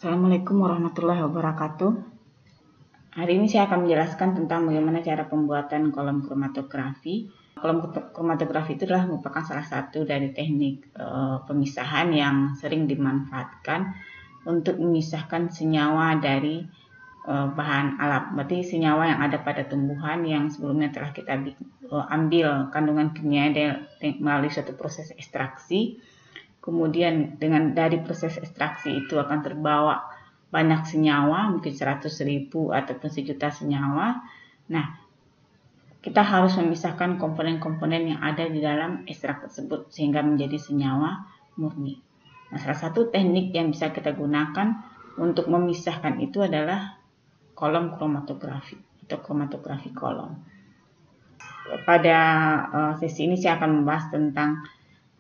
Assalamualaikum warahmatullahi wabarakatuh. Hari ini saya akan menjelaskan tentang bagaimana cara pembuatan kolom kromatografi. Kolom kromatografi itu adalah merupakan salah satu dari teknik pemisahan yang sering dimanfaatkan untuk memisahkan senyawa dari bahan alam. Berarti senyawa yang ada pada tumbuhan yang sebelumnya telah kita ambil kandungan kimia melalui suatu proses ekstraksi. Kemudian dari proses ekstraksi itu akan terbawa banyak senyawa, mungkin 100.000 ataupun 1.000.000 senyawa. Nah, kita harus memisahkan komponen-komponen yang ada di dalam ekstrak tersebut sehingga menjadi senyawa murni. Nah, salah satu teknik yang bisa kita gunakan untuk memisahkan itu adalah kolom kromatografi atau kromatografi kolom. Pada sesi ini saya akan membahas tentang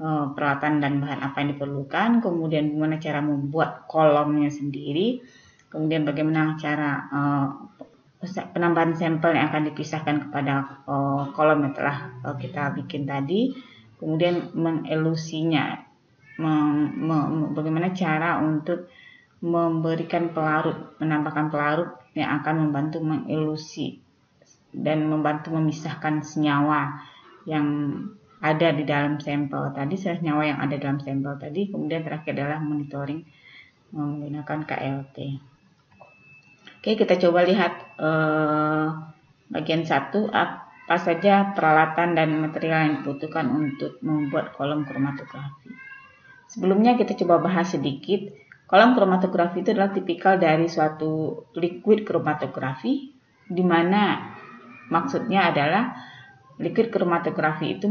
peralatan dan bahan apa yang diperlukan, kemudian bagaimana cara membuat kolomnya sendiri, kemudian bagaimana cara penambahan sampel yang akan dipisahkan kepada kolom yang telah kita bikin tadi, kemudian mengelusinya, bagaimana cara untuk memberikan pelarut, menambahkan pelarut yang akan membantu mengelusi dan membantu memisahkan senyawa yang ada di dalam sampel tadi, senyawa yang ada dalam sampel tadi. Kemudian terakhir adalah monitoring menggunakan KLT. Oke, kita coba lihat bagian 1, apa saja peralatan dan material yang dibutuhkan untuk membuat kolom kromatografi. Sebelumnya kita coba bahas sedikit. Kolom kromatografi itu adalah tipikal dari suatu liquid kromatografi, di mana maksudnya adalah liquid kromatografi itu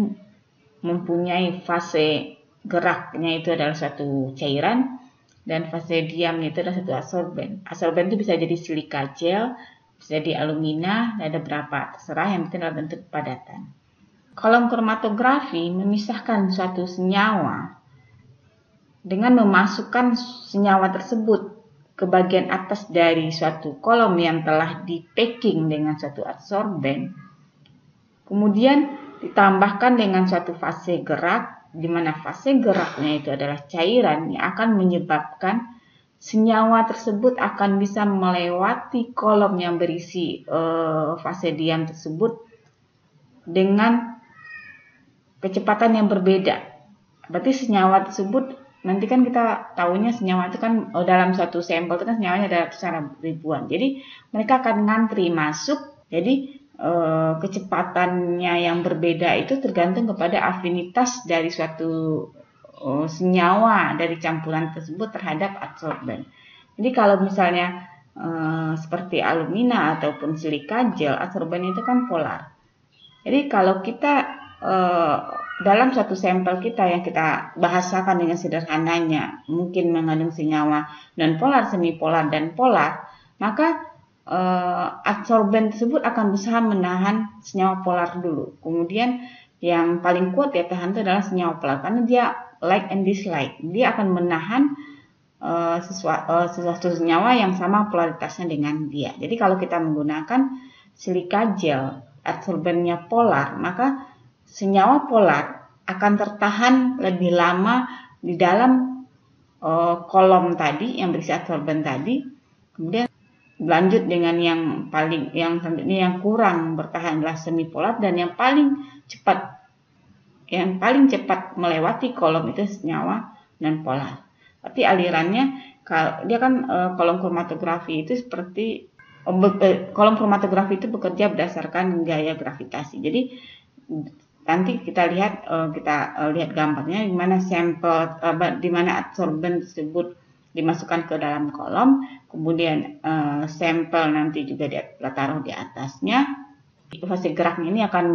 mempunyai fase geraknya itu adalah suatu cairan dan fase diamnya itu adalah satu adsorben. Adsorben itu bisa jadi silika gel, bisa jadi alumina, ada berapa terserah, yang penting adalah bentuk padatan. Kolom kromatografi memisahkan suatu senyawa dengan memasukkan senyawa tersebut ke bagian atas dari suatu kolom yang telah di packing dengan suatu adsorben. Kemudian ditambahkan dengan suatu fase gerak, di mana fase geraknya itu adalah cairan yang akan menyebabkan senyawa tersebut akan bisa melewati kolom yang berisi fase diam tersebut dengan kecepatan yang berbeda. Berarti senyawa tersebut, nanti kan kita tahunya senyawa itu kan dalam suatu sampel itu kan senyawanya ada ratusan ribuan. Jadi mereka akan ngantri masuk. Jadi kecepatannya yang berbeda itu tergantung kepada afinitas dari suatu senyawa dari campuran tersebut terhadap adsorben. Jadi kalau misalnya seperti alumina ataupun silika gel, adsorben itu kan polar. Jadi kalau kita dalam suatu sampel kita yang kita bahasakan dengan sederhananya mungkin mengandung senyawa nonpolar, semipolar, dan polar, maka adsorben tersebut akan berusaha menahan senyawa polar dulu. Kemudian yang paling kuat dia tahan itu adalah senyawa polar karena dia like and dislike. Dia akan menahan sesuatu senyawa yang sama polaritasnya dengan dia. Jadi kalau kita menggunakan silika gel, adsorbennya polar, maka senyawa polar akan tertahan lebih lama di dalam kolom tadi yang berisi adsorben tadi. Kemudian lanjut dengan yang selanjutnya yang kurang bertahan adalah semipolar, dan yang paling cepat melewati kolom itu senyawa nonpolar. Berarti alirannya dia kan kolom kromatografi itu seperti kolom kromatografi itu bekerja berdasarkan gaya gravitasi. Jadi nanti kita lihat gambarnya di mana sampel di mana adsorben tersebut dimasukkan ke dalam kolom, kemudian sampel nanti juga ditaruh di atasnya. Fase geraknya ini akan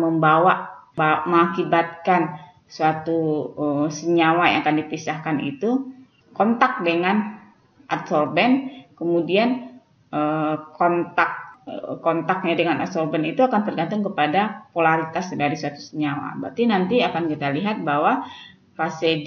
mengakibatkan suatu senyawa yang akan dipisahkan itu kontak dengan adsorben, kemudian kontaknya dengan adsorben itu akan tergantung kepada polaritas dari suatu senyawa. Berarti nanti akan kita lihat bahwa fase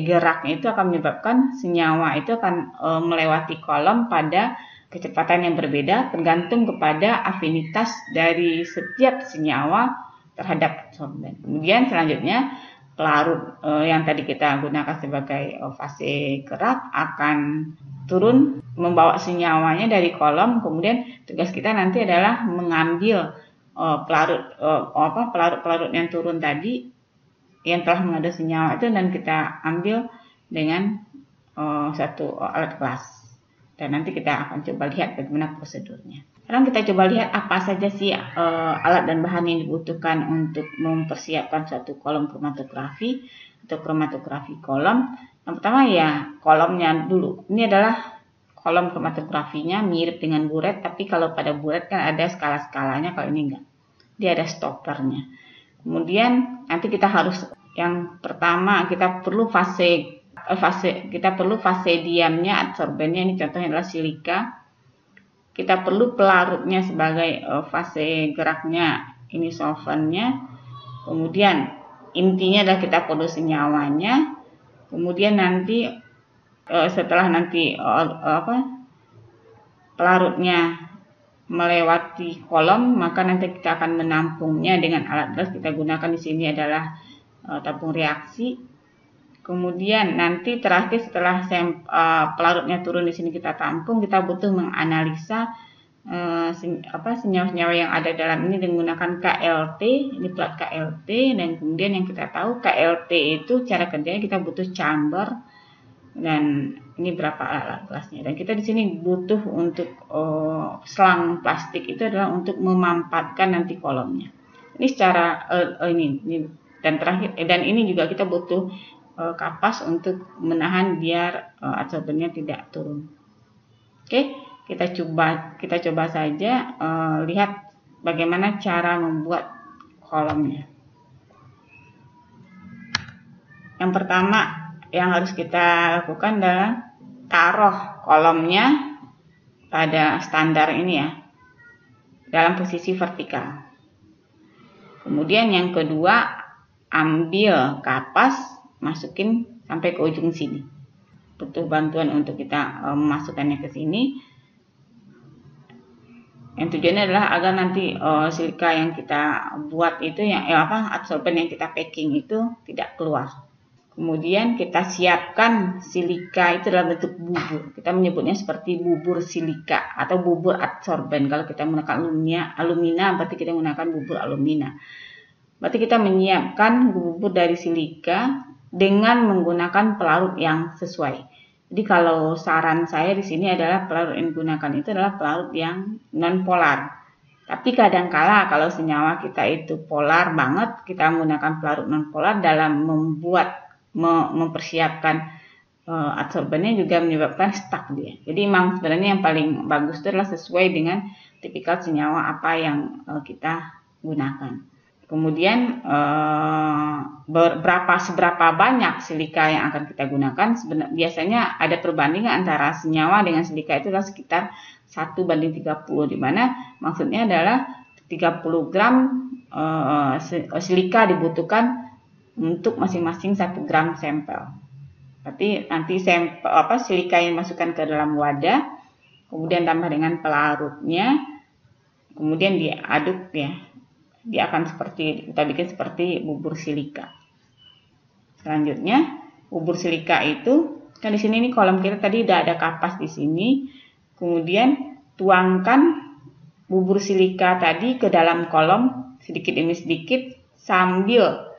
geraknya itu akan menyebabkan senyawa itu akan melewati kolom pada kecepatan yang berbeda tergantung kepada afinitas dari setiap senyawa terhadap adsorben. Kemudian selanjutnya pelarut yang tadi kita gunakan sebagai fase gerak akan turun membawa senyawanya dari kolom. Kemudian tugas kita nanti adalah mengambil pelarut yang turun tadi yang telah mengandung senyawa itu, dan kita ambil dengan satu alat kelas, dan nanti kita akan coba lihat bagaimana prosedurnya. Sekarang kita coba lihat apa saja sih alat dan bahan yang dibutuhkan untuk mempersiapkan suatu kolom kromatografi atau kromatografi kolom. Yang pertama ya kolomnya dulu. Ini adalah kolom kromatografinya, mirip dengan buret, tapi kalau pada buret kan ada skala-skalanya, kalau ini enggak. Dia ada stoppernya. Kemudian nanti kita harus, yang pertama kita perlu fase diamnya, adsorbennya, ini contohnya adalah silika. Kita perlu pelarutnya sebagai fase geraknya, ini solventnya. Kemudian intinya adalah kita perlu senyawanya. Kemudian nanti setelah nanti pelarutnya melewati kolom, maka nanti kita akan menampungnya dengan alat gas. Kita gunakan di sini adalah tabung reaksi. Kemudian nanti terakhir setelah pelarutnya turun di sini kita tampung, kita butuh menganalisa senyawa-senyawa yang ada dalam ini dengan menggunakan KLT, ini plat KLT, dan kemudian yang kita tahu KLT itu cara kerjanya kita butuh chamber, dan ini berapa alat kelasnya. Dan kita di sini butuh untuk selang plastik itu adalah untuk memampatkan nanti kolomnya. Ini secara ini dan terakhir, dan ini juga kita butuh kapas untuk menahan biar adsorbennya tidak turun. Oke, kita coba saja lihat bagaimana cara membuat kolomnya. Yang pertama yang harus kita lakukan adalah taruh kolomnya pada standar ini ya, dalam posisi vertikal. Kemudian yang kedua, ambil kapas, masukin sampai ke ujung sini. Butuh bantuan untuk kita memasukkannya ke sini. Yang tujuannya adalah agar nanti silika yang kita buat itu, adsorben yang kita packing itu tidak keluar. Kemudian kita siapkan silika itu dalam bentuk bubur. Kita menyebutnya seperti bubur silika atau bubur adsorben. Kalau kita menggunakan alumina, berarti kita menggunakan bubur alumina. Berarti kita menyiapkan bubur dari silika dengan menggunakan pelarut yang sesuai. Jadi kalau saran saya di sini adalah pelarut yang digunakan itu adalah pelarut yang non polar. Tapi kadangkala kalau senyawa kita itu polar banget, kita menggunakan pelarut non polar dalam mempersiapkan adsorbennya juga menyebabkan stuck dia. Jadi memang sebenarnya yang paling bagus itu adalah sesuai dengan tipikal senyawa apa yang kita gunakan. Kemudian seberapa banyak silika yang akan kita gunakan, biasanya ada perbandingan antara senyawa dengan silika itu adalah sekitar 1:30, di mana maksudnya adalah 30 gram silika dibutuhkan untuk masing-masing 1 gram sampel. Berarti nanti silika yang dimasukkan ke dalam wadah, kemudian tambah dengan pelarutnya, kemudian diaduk ya. Dia akan kita bikin seperti bubur silika. Selanjutnya, bubur silika itu kan di sini nih kolom kita tadi udah ada kapas di sini. Kemudian tuangkan bubur silika tadi ke dalam kolom sedikit demi sedikit, sambil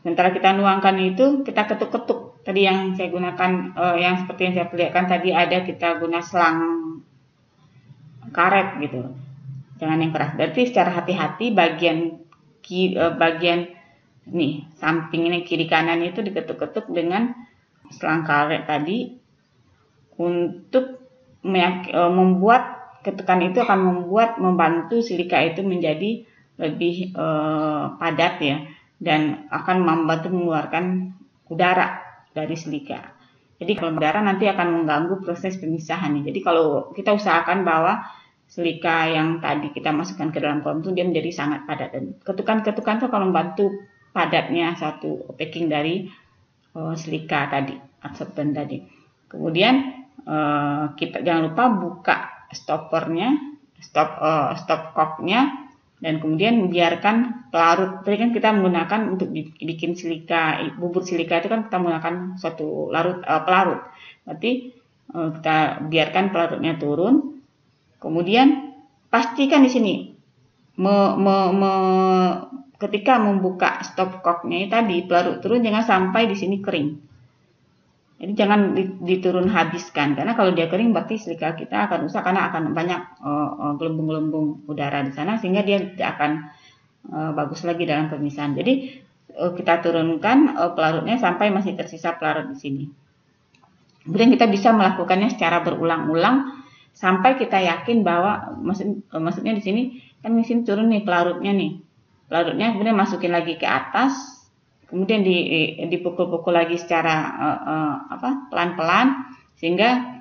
sementara kita nuangkan itu kita ketuk-ketuk. Tadi yang saya gunakan yang seperti yang saya perlihatkan tadi, ada kita guna selang karet gitu. Jangan yang keras. Berarti secara hati-hati bagian nih samping ini kiri kanan itu diketuk-ketuk dengan selang karet tadi untuk membuat ketukan itu akan membantu silika itu menjadi lebih padat ya, dan akan membantu mengeluarkan udara dari silika. Jadi kalau udara nanti akan mengganggu proses pemisahan. Jadi kalau kita usahakan bahwa silika yang tadi kita masukkan ke dalam kolom itu dia menjadi sangat padat, dan ketukan-ketukan itu akan membantu padatnya satu packing dari silika tadi, adsorben tadi. Kemudian kita jangan lupa buka stoppernya, stop cocknya Dan kemudian biarkan pelarut. Tadi kan kita menggunakan untuk bikin silika, bubur silika itu kan kita menggunakan suatu pelarut. Berarti kita biarkan pelarutnya turun. Kemudian pastikan di sini ketika membuka stopcocknya tadi pelarut turun, jangan sampai di sini kering. Jadi jangan diturun habiskan, karena kalau dia kering berarti silika kita akan rusak karena akan banyak gelembung-gelembung udara di sana, sehingga dia tidak akan bagus lagi dalam pemisahan. Jadi kita turunkan pelarutnya sampai masih tersisa pelarut di sini. Kemudian kita bisa melakukannya secara berulang-ulang sampai kita yakin bahwa maksudnya di sini kan di sini turun nih pelarutnya kemudian masukin lagi ke atas. Kemudian dipukul-pukul lagi secara pelan-pelan, sehingga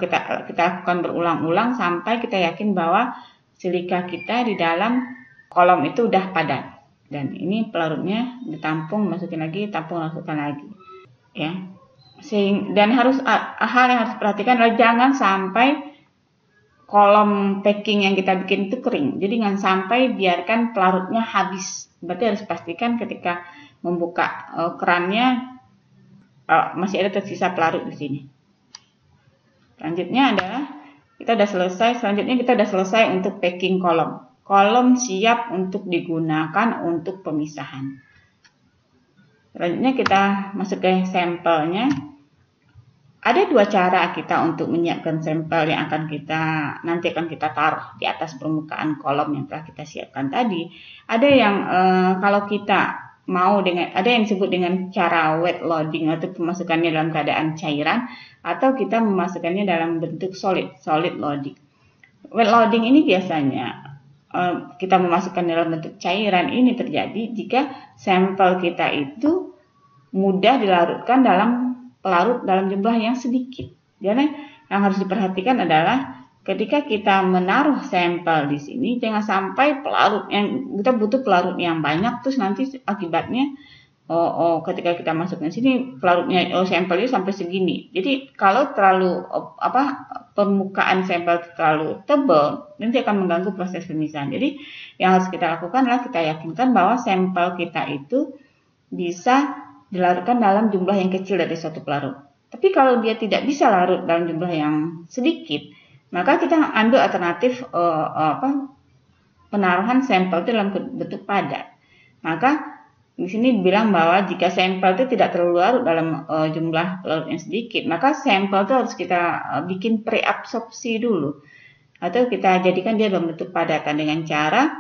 kita lakukan berulang-ulang sampai kita yakin bahwa silika kita di dalam kolom itu udah padat. Dan ini pelarutnya ditampung, masukin lagi, tampung, masukkan lagi. Ya. Dan hal yang harus perhatikan adalah jangan sampai kolom packing yang kita bikin itu kering. Jadi jangan sampai biarkan pelarutnya habis. Berarti harus pastikan ketika membuka kerannya masih ada tersisa pelarut di sini. Selanjutnya adalah kita sudah selesai. Selanjutnya kita sudah selesai untuk packing kolom. Kolom siap untuk digunakan untuk pemisahan. Selanjutnya kita masuk ke sampelnya. Ada dua cara kita untuk menyiapkan sampel yang nanti akan kita taruh di atas permukaan kolom yang telah kita siapkan tadi. Ada yang kalau kita ada yang disebut dengan cara wet loading atau pemasukannya dalam keadaan cairan, atau kita memasukkannya dalam bentuk solid loading. Wet loading ini biasanya kita memasukkan dalam bentuk cairan ini terjadi jika sampel kita itu mudah dilarutkan dalam pelarut dalam jumlah yang sedikit. Jadi yang harus diperhatikan adalah ketika kita menaruh sampel di sini, jangan sampai kita butuh pelarut yang banyak, terus nanti akibatnya ketika kita masukkan sini pelarutnya sampelnya sampai segini. Jadi kalau terlalu permukaan sampel terlalu tebal, nanti akan mengganggu proses pemisahan. Jadi yang harus kita lakukan adalah kita yakinkan bahwa sampel kita itu bisa dilarutkan dalam jumlah yang kecil dari suatu pelarut. Tapi kalau dia tidak bisa larut dalam jumlah yang sedikit, maka kita ambil alternatif penaruhan sampel itu dalam bentuk padat. Maka di sini dibilang bahwa jika sampel itu tidak terlalu larut dalam jumlah pelarut yang sedikit, maka sampel itu harus kita bikin preabsorpsi dulu, atau kita jadikan dia dalam bentuk padatan dengan cara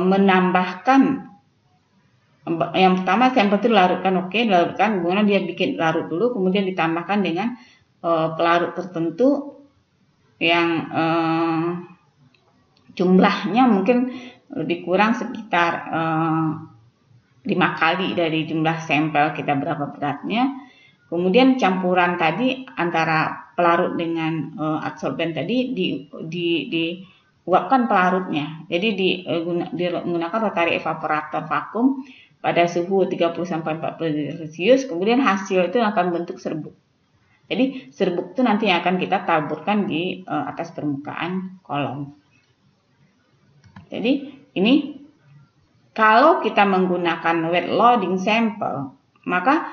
menambahkan. Yang pertama sampel itu dilarutkan, kemudian dia bikin larut dulu, kemudian ditambahkan dengan pelarut tertentu yang jumlahnya mungkin lebih kurang sekitar 5 kali dari jumlah sampel kita berapa beratnya. Kemudian campuran tadi antara pelarut dengan adsorben tadi diuapkan pelarutnya. Jadi digunakan rotary evaporator vakum pada suhu 30-40 derajat Celcius, kemudian hasil itu akan bentuk serbuk. Jadi serbuk itu nanti akan kita taburkan di atas permukaan kolom. Jadi ini kalau kita menggunakan wet loading sampel, maka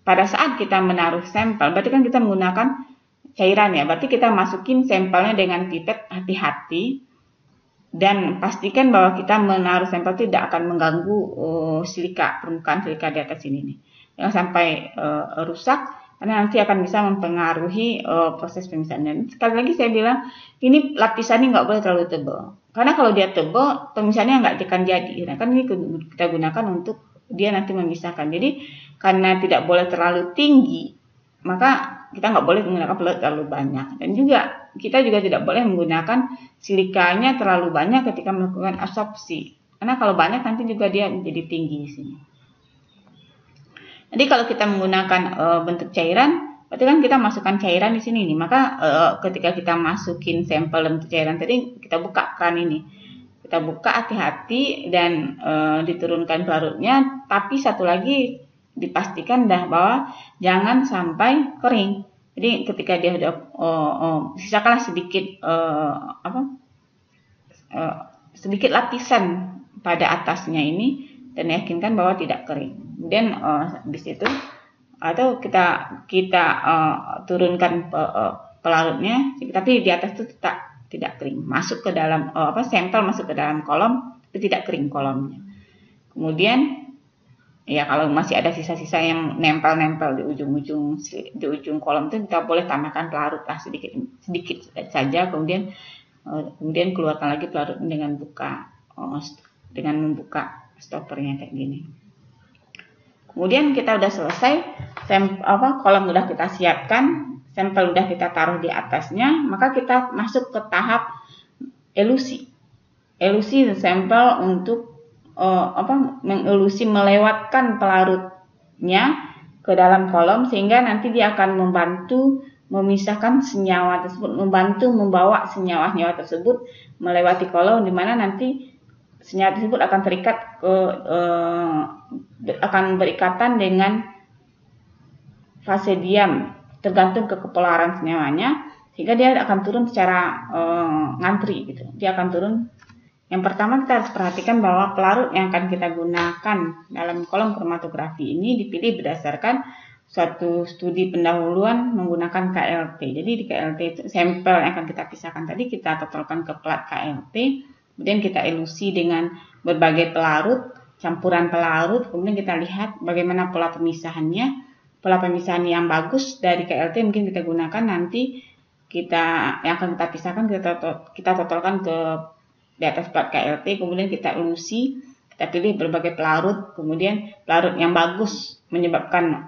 pada saat kita menaruh sampel, berarti kan kita menggunakan cairan ya, berarti kita masukin sampelnya dengan pipet hati-hati. Dan pastikan bahwa kita menaruh sampel tidak akan mengganggu permukaan silika di atas ini nih. Jangan sampai rusak, karena nanti akan bisa mempengaruhi proses pemisahan. Dan sekali lagi saya bilang, ini lapisannya nggak boleh terlalu tebal. Karena kalau dia tebal, pemisahannya nggak akan jadi. Nah, kan ini kita gunakan untuk dia nanti memisahkan. Jadi karena tidak boleh terlalu tinggi, maka kita nggak boleh menggunakan pelarut terlalu banyak. Dan juga kita juga tidak boleh menggunakan silikanya terlalu banyak ketika melakukan absorpsi. Karena kalau banyak nanti juga dia menjadi tinggi di sini. Jadi kalau kita menggunakan bentuk cairan, berarti kan kita masukkan cairan di sini nih. Maka ketika kita masukin sampel bentuk cairan tadi, kita buka keran ini. Kita buka hati-hati dan diturunkan pelarutnya. Tapi satu lagi dipastikan bahwa jangan sampai kering. Jadi ketika dia sudah sisakanlah sedikit sedikit lapisan pada atasnya ini dan yakinkan bahwa tidak kering. Kemudian di situ atau kita turunkan pelarutnya, tapi di atas itu tidak kering, masuk ke dalam sampel masuk ke dalam kolom tapi tidak kering kolomnya. Kemudian ya kalau masih ada sisa-sisa yang nempel-nempel di ujung kolom itu, kita boleh tambahkan pelarut lah sedikit saja. Kemudian keluarkan lagi pelarutnya dengan membuka stoppernya kayak gini. Kemudian kita udah selesai, kolom udah kita siapkan, sampel udah kita taruh di atasnya, maka kita masuk ke tahap elusi sampel untuk mengelusi, melewatkan pelarutnya ke dalam kolom sehingga nanti dia akan membantu memisahkan senyawa tersebut, membantu membawa senyawa-senyawa tersebut melewati kolom, di mana nanti senyawa tersebut akan terikat akan berikatan dengan fase diam tergantung ke kepelaran senyawanya, sehingga dia akan turun secara ngantri gitu. Dia akan turun. Yang pertama kita harus perhatikan bahwa pelarut yang akan kita gunakan dalam kolom kromatografi ini dipilih berdasarkan suatu studi pendahuluan menggunakan KLT. Jadi di KLT itu sampel yang akan kita pisahkan tadi kita totolkan ke plat KLT, kemudian kita elusi dengan berbagai pelarut, campuran pelarut, kemudian kita lihat bagaimana pola pemisahannya. Pola pemisahan yang bagus dari KLT mungkin kita gunakan nanti yang akan kita pisahkan kita totolkan ke di atas plat KLT, kemudian kita elusi, kita pilih berbagai pelarut, kemudian pelarut yang bagus menyebabkan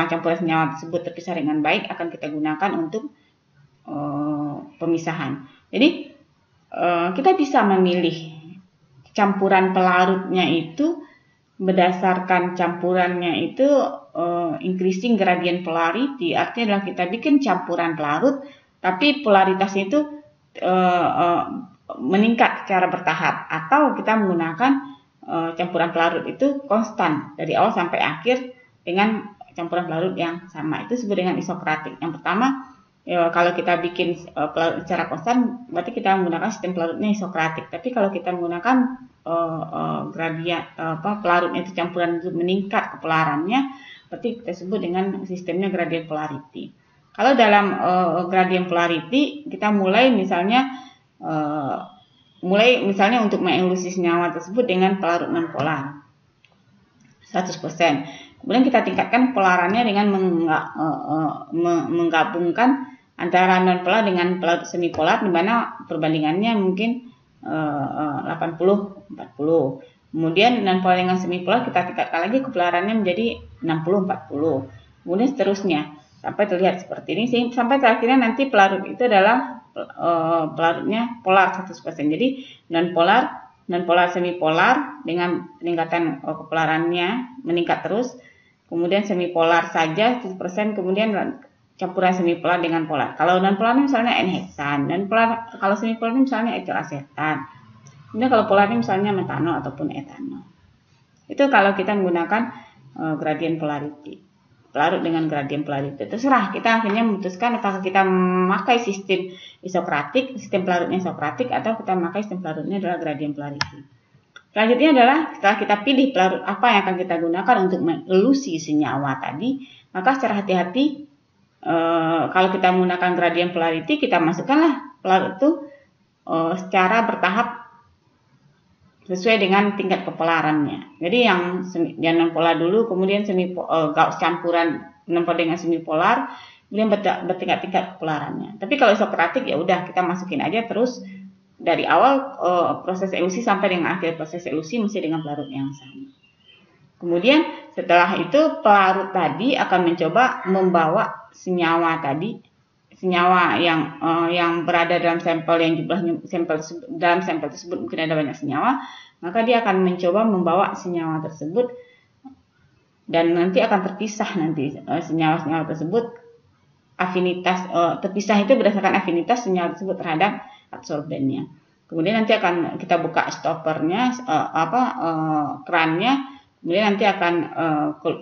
campuran senyawa tersebut terpisah dengan baik akan kita gunakan untuk pemisahan. Jadi kita bisa memilih campuran pelarutnya itu berdasarkan campurannya itu increasing gradient polarity, artinya adalah kita bikin campuran pelarut tapi polaritasnya itu meningkat secara bertahap, atau kita menggunakan campuran pelarut itu konstan dari awal sampai akhir dengan campuran pelarut yang sama. Itu disebut dengan isokratik. Yang pertama, kalau kita bikin pelarut secara konstan berarti kita menggunakan sistem pelarutnya isokratik. Tapi kalau kita menggunakan pelarutnya itu campuran itu meningkat kepelarannya, berarti kita sebut dengan sistemnya gradient polarity. Kalau dalam gradient polarity kita mulai misalnya untuk mengelusi senyawa tersebut dengan pelarut nonpolar 100%. Kemudian kita tingkatkan polarannya dengan menggabungkan antara nonpolar dengan pelarut semipolar, di mana perbandingannya mungkin 80-40. Kemudian nonpolar dengan semipolar kita tingkatkan lagi kepolarannya menjadi 60-40. Kemudian seterusnya sampai terlihat seperti ini, sampai terakhirnya nanti pelarut itu adalah pelarutnya polar 100%. Jadi nonpolar semipolar dengan peningkatan kepolarannya meningkat terus, kemudian semipolar saja 100%, kemudian campuran semipolar dengan polar. Kalau nonpolar misalnya N-heksan, dan kalau semipolar misalnya etil asetat. Kemudian kalau polar misalnya metanol ataupun etanol. Itu kalau kita menggunakan gradient polarity. Pelarut dengan gradient polarity. Terserah, kita akhirnya memutuskan apakah kita memakai sistem isokratik, sistem pelarutnya isokratik, atau kita memakai sistem pelarutnya adalah gradient polarity. Selanjutnya adalah setelah kita pilih pelarut apa yang akan kita gunakan untuk mengelusi senyawa tadi, maka secara hati-hati kalau kita menggunakan gradient polarity, kita masukkanlah pelarut itu secara bertahap sesuai dengan tingkat kepolarannya. Jadi yang nonpolar dulu, kemudian campuran nonpolar dengan semipolar, kemudian bertingkat-tingkat kepolarannya. Tapi kalau isokratik ya udah kita masukin aja terus dari awal proses elusi sampai dengan akhir proses elusi mesti dengan pelarut yang sama. Kemudian setelah itu pelarut tadi akan mencoba membawa senyawa yang berada dalam sampel yang jumlahnya dalam sampel tersebut mungkin ada banyak senyawa, maka dia akan mencoba membawa senyawa tersebut dan nanti akan terpisah senyawa-senyawa tersebut afinitas terpisah itu berdasarkan afinitas senyawa tersebut terhadap adsorbennya. Kemudian nanti akan kita buka stoppernya kerannya, kemudian nanti akan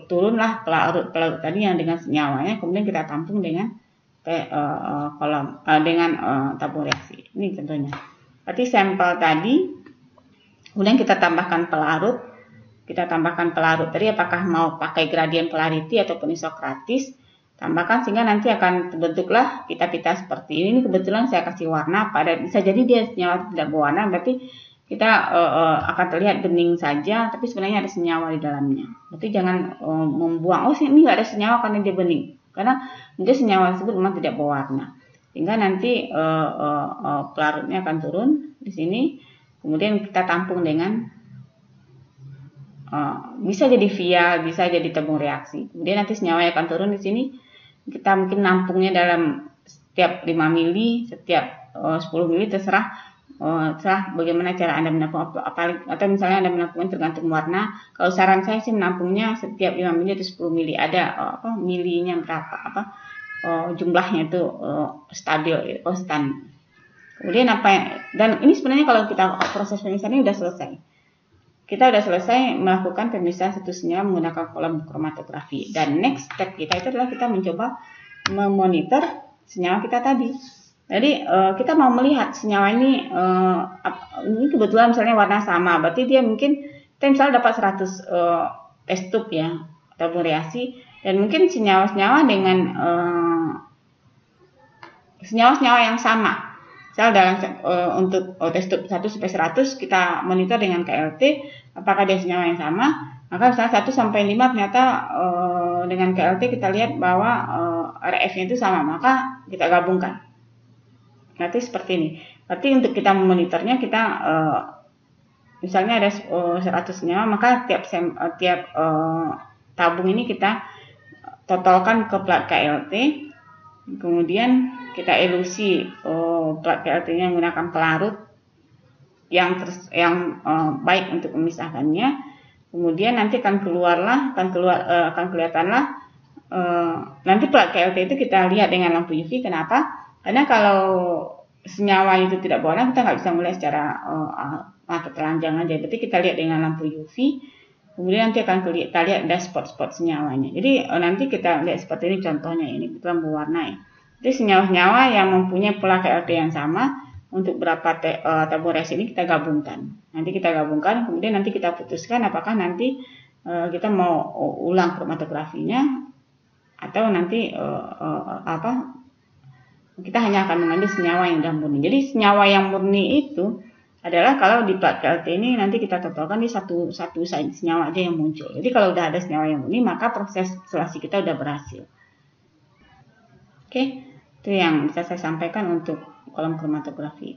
turunlah pelarut tadi yang dengan senyawanya, kemudian kita tampung dengan tabung reaksi. Ini contohnya. Berarti sampel tadi, kemudian kita tambahkan pelarut. Kita tambahkan pelarut tadi, apakah mau pakai gradient polarity ataupun isokratis, tambahkan sehingga nanti akan terbentuklah pita-pita seperti ini. Ini kebetulan saya kasih warna, pada bisa jadi dia senyawa tidak berwarna, berarti kita akan terlihat bening saja, tapi sebenarnya ada senyawa di dalamnya. Berarti jangan membuang, oh ini nggak ada senyawa karena dia bening, karena mungkin senyawa tersebut memang tidak berwarna. Sehingga nanti pelarutnya akan turun di sini, kemudian kita tampung dengan bisa jadi vial, bisa jadi tabung reaksi. Kemudian nanti senyawa akan turun di sini. Kita mungkin nampungnya dalam setiap 5 mili, setiap 10 mili, terserah bagaimana cara Anda menampung, atau misalnya Anda menampungnya tergantung warna. Kalau saran saya sih menampungnya setiap 5 mili atau 10 mili. Ada milinya berapa, jumlahnya itu stabil, konstan. Kemudian dan ini sebenarnya kalau kita proses pemisahan ini sudah selesai. Kita sudah selesai melakukan pemisahan satu senyawa menggunakan kolom kromatografi. Dan next step kita itu adalah kita mencoba memonitor senyawa kita tadi. Jadi kita mau melihat senyawa ini kebetulan misalnya warna sama, berarti dia mungkin kita misalnya dapat 100 test tube ya, tabung reaksi, dan mungkin senyawa-senyawa dengan senyawa-senyawa yang sama. Misal dalam untuk test tube 1 sampai 100 kita monitor dengan KLT apakah dia senyawa yang sama. Maka misalnya 1 sampai 5 ternyata dengan KLT kita lihat bahwa RF-nya itu sama, maka kita gabungkan. Nanti seperti ini. Berarti untuk kita memonitornya kita misalnya ada 100 senyawa, maka tiap tabung ini kita totalkan ke plat KLT. Kemudian kita elusi plat KLT-nya menggunakan pelarut yang baik untuk memisahkannya. Kemudian nanti akan kelihatanlah nanti plat KLT itu kita lihat dengan lampu UV. Kenapa? Karena kalau senyawa itu tidak berwarna, kita nggak bisa melihat secara mata telanjang aja. Berarti kita lihat dengan lampu UV. Kemudian nanti akan kita lihat ada spot-spot senyawanya. Jadi nanti kita lihat seperti ini contohnya, ini kebetulan berwarna ya. Jadi senyawa-senyawa yang mempunyai pola KLT yang sama untuk berapa tabung reaksi ini kita gabungkan. Nanti kita gabungkan, kemudian nanti kita putuskan apakah nanti kita mau ulang kromatografinya atau nanti kita hanya akan mengambil senyawa yang sudah murni. Jadi senyawa yang murni itu adalah kalau di plat KLT ini nanti kita totalkan di satu senyawa aja yang muncul. Jadi kalau udah ada senyawa yang murni, maka proses isolasi kita udah berhasil. Oke, itu yang bisa saya sampaikan untuk kolom kromatografi.